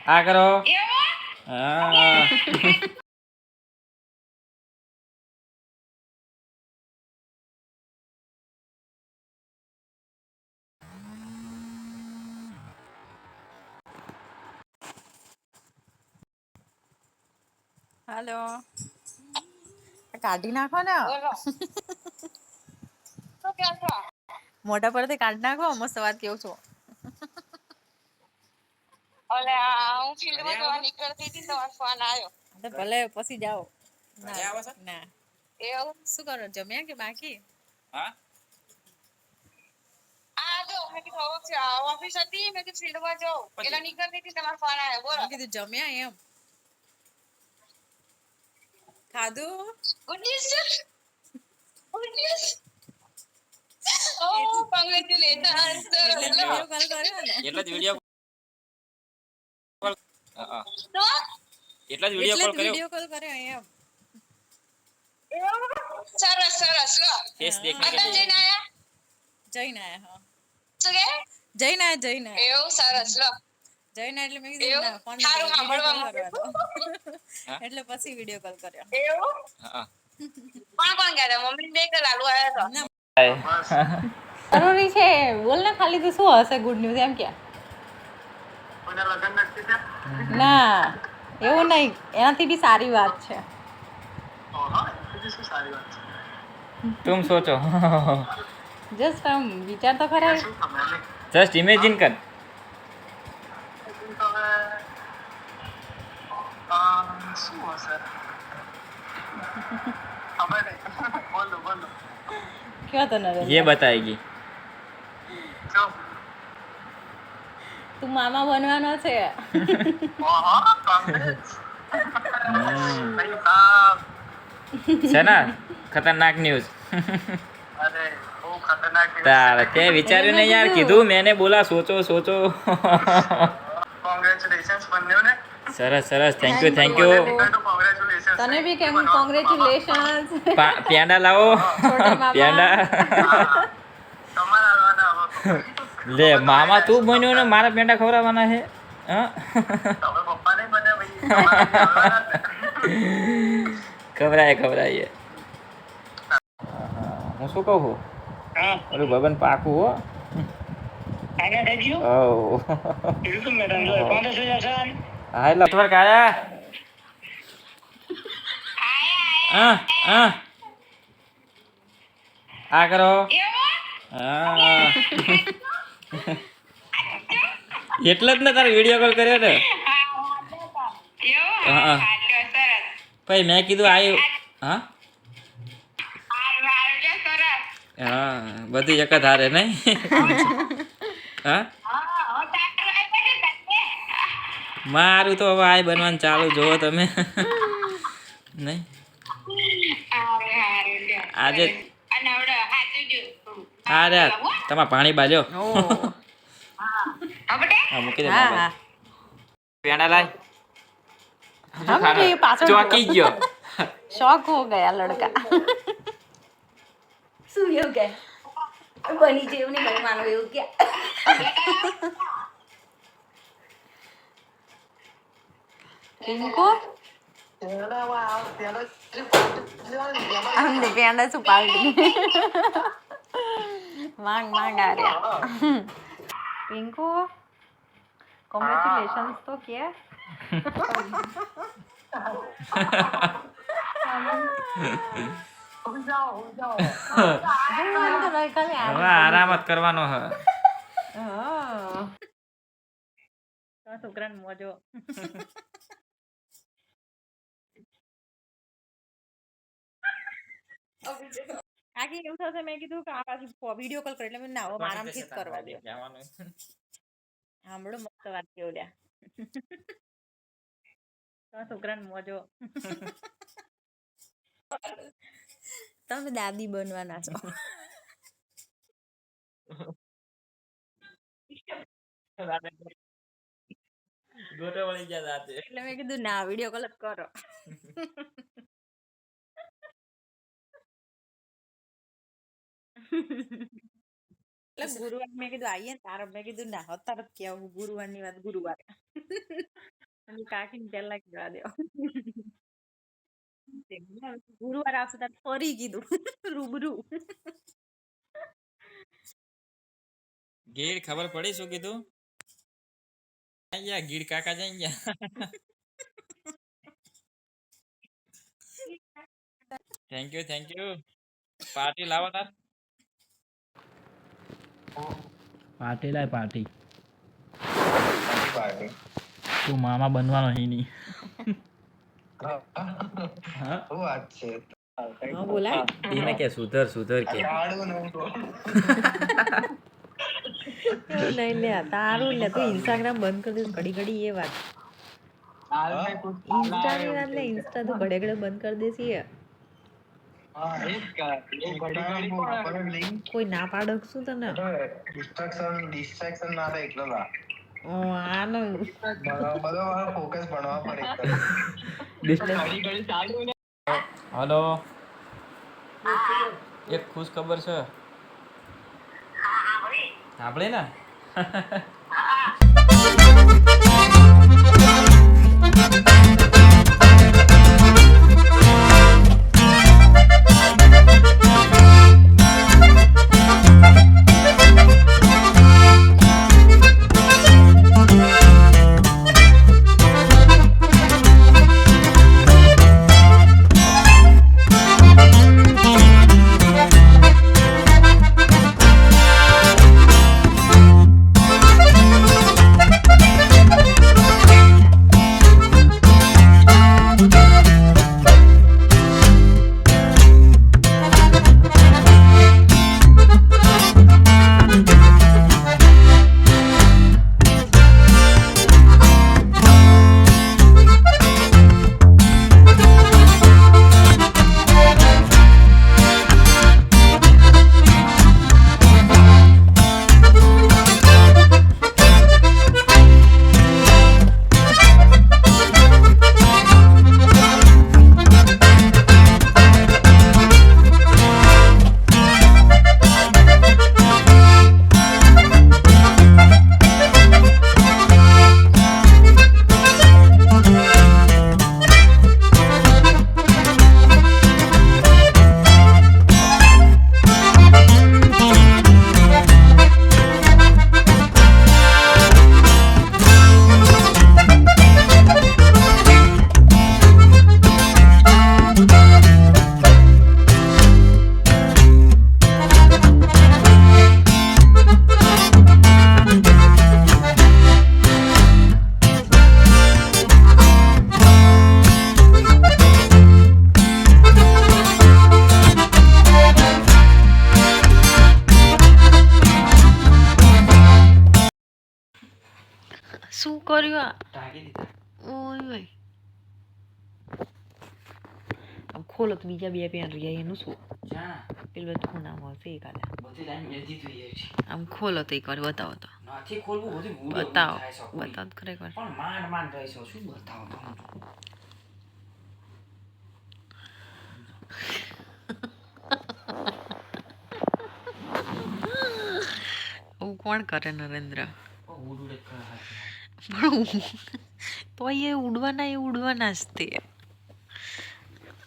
આ કરો. હા. हेलो काढ़ी नाखो ने तो क्या था मोटा परથી કાઢી નાખો મસ્ત વાત કેવું છો ઓલે હું ફિલ્ડમાં જવા નીકળતી હતી તમારો ફોન આવ્યો તો ભલે પછી જાઓ ના એવું શું કરો જમ્યા કે બાકી હા આ જો મેં કીધું ઓફિસ હતી મેં કીધું ફિલ્ડમાં જાઉં એટલે નીકળતી હતી તમારો ફોન આવ્યો બોલો મેં કીધું જમ્યા એમ ખાધું ગુડ ન્યૂઝ ગુડ ન્યૂઝ ઓ કોંગ્રેચ્યુલેશન્સ એટલે વિડિયો કોલ કર્યો ને એટલે જ વિડિયો કોલ હા તો એટલે જ વિડિયો કોલ કર્યો વિડિયો કોલ કર્યો એમ સરસ સરસ લો ફેસ દેખને કે અત્યારે જઈને આયા જઈને આયા હા શું કે જઈને આયા એવું સરસ લો જઈને એટલે મેં કીધું એવું ના ફોન સારું વિડિયો કોલ સાંભળવા કરવા દો હા એટલે પછી વિડિયો કોલ કર્યો એવું હા કોણ કોણ ગયા હતા મમ્મી બે કે લાલુ આવ્યા હતા જરૂરી છે બોલ ને ખાલી તો શું હશે ગુડ ન્યૂઝ એમ કે ના એવું નહીં એનાથી બી સારી વાત છે तुम सोचो જસ્ટ આમ વિચાર તો ખરા जस्ट इमेजिन कर કયો તો નરેન્દ્ર ये बताएगी તું મામા બનવાનો છે है ना खतरनाक न्यूज तार ते विचार्યું नहीं यार कीधું मैंने बोला सोचो सोचो કોંગ્રેચ્યુલેશન્સ બંનેને સરસ સરસ થેન્ક યુ કોંગ્રેચ્યુલેશન્સ તને બી કેમ કોંગ્રેચ્યુલેશન્સ પ્યાંડા લાવો છોટા મામા. પ્યાંડા તમારા આવવાના હવે લે મામા તું બન્યો ને મારા પેંડા ખવડાવવાના છે હા તમે પપ્પા નહીં બન્યા ભાઈ તમારા આવવાના જ ને. ખવડાય હું શું કહું છું હા ઓલું ભગન પાકું હો આગળ થઈ ગયું ઓ બિલકુલ મેડમ જો 50,000 છે હા એટલે નેટવર્ક આયા આ કરો હા એટલે જ ને તારે વિડીયો કોલ કર્યો ને હા પછી મેં કીધું આવ્યું હા હા બધી એક જ હારે નહીં હા મારું તો હવે આય બનવાનું ચાલુ જોવો તમે નહીં આજે હા રે તમારે પાણી બાલ્યો હા મૂકી દે હા હા પેંડા લાય हम ये पासवर्ड ચોકી ગયો शौक हो गया लड़का શું એવું કે બની જેવું નહીં બનવાનું એવું કે टिंकू हमने पेंडा से पार्टी मांग मांग आ रहा टिंकू कॉन्ग्रेचुलेशंस तो क्या હવે આરામ જ કરવાનો હ છોકરાને મોજો આખી એવું થશે મેં કીધું કે આ પાછું વિડીયો કોલ કરે એટલે મેં ના હવે આરામથી જ કરવા દે સાંભળો મસ્ત વાત કેવું લ્યા છોકરાને મોજો તમે દાદી બનવાના છો ગોટો વળી ગયા રાતે એટલે મેં કીધું ના વિડીયો કોલ જ કરો એટલે ગુરુવાર મેં કીધું આવીએ ને તારે મેં કીધું ના અત્યારે જ કેવું ગુરુવારની વાત ગુરુવારે અને કાકીને પહેલા કહેવા દો ગુરુવાર આવશે તારે ફરી કીધું રૂબરૂ ગીડ ખબર પડી શું કીધું ગયા ગીડ કાકા જઈ ગયા થેન્ક યુ પાર્ટી લાવો તાર પાર્ટી લાય પાર્ટી તું મામા બનવાનો હી નહીં શું વાત છે હા બોલાય એને કે સુધર કે એવું નહીં લે તારું લે તું ઇન્સ્ટાગ્રામ બંધ કરી દઈશ ઘડી ઘડી એ વાત ઇન્સ્ટાની વાત લે ઇન્સ્ટા તું ઘડે ઘડે બંધ કરી દેશ એ કોઈ ના પાડો શું તને ડિસ્ટ્રેક્શન ના રહે એકલો ના આનો બધો ફોકસ ભણવા પર હલો એક ખુશ ખબર છે આપણે ને શું કર્યું આ ટાંકી દીધા ઓય ઓય આમ ખોલો તો બીજા બે પેન રહ્યા એનું શું જા પેલું બધું નામ હશે એ કાલે બધી લાઈન મેલ દીધી છે આમ ખોલો તો એકવાર બતાવો તો નથી ખોલવું બધું ભૂલો બતાવો થાય છે કોઈ. બતાવો તો ખરેખર પણ માંડ રહીશો શું બતાવો તમે એવું કોણ કરે નરેન્દ્ર ઉડ ઉડ કરે હાથ પણ તો એ ઉડવાના જ તે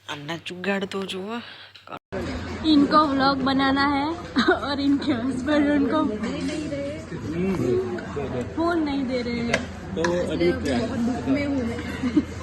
આમના जुगाड़ तो जो इनको व्लॉग बनाना है और इनके हस्बैंड उनको फोन नहीं दे रहे हैं तो अभी क्या में हूँ मैं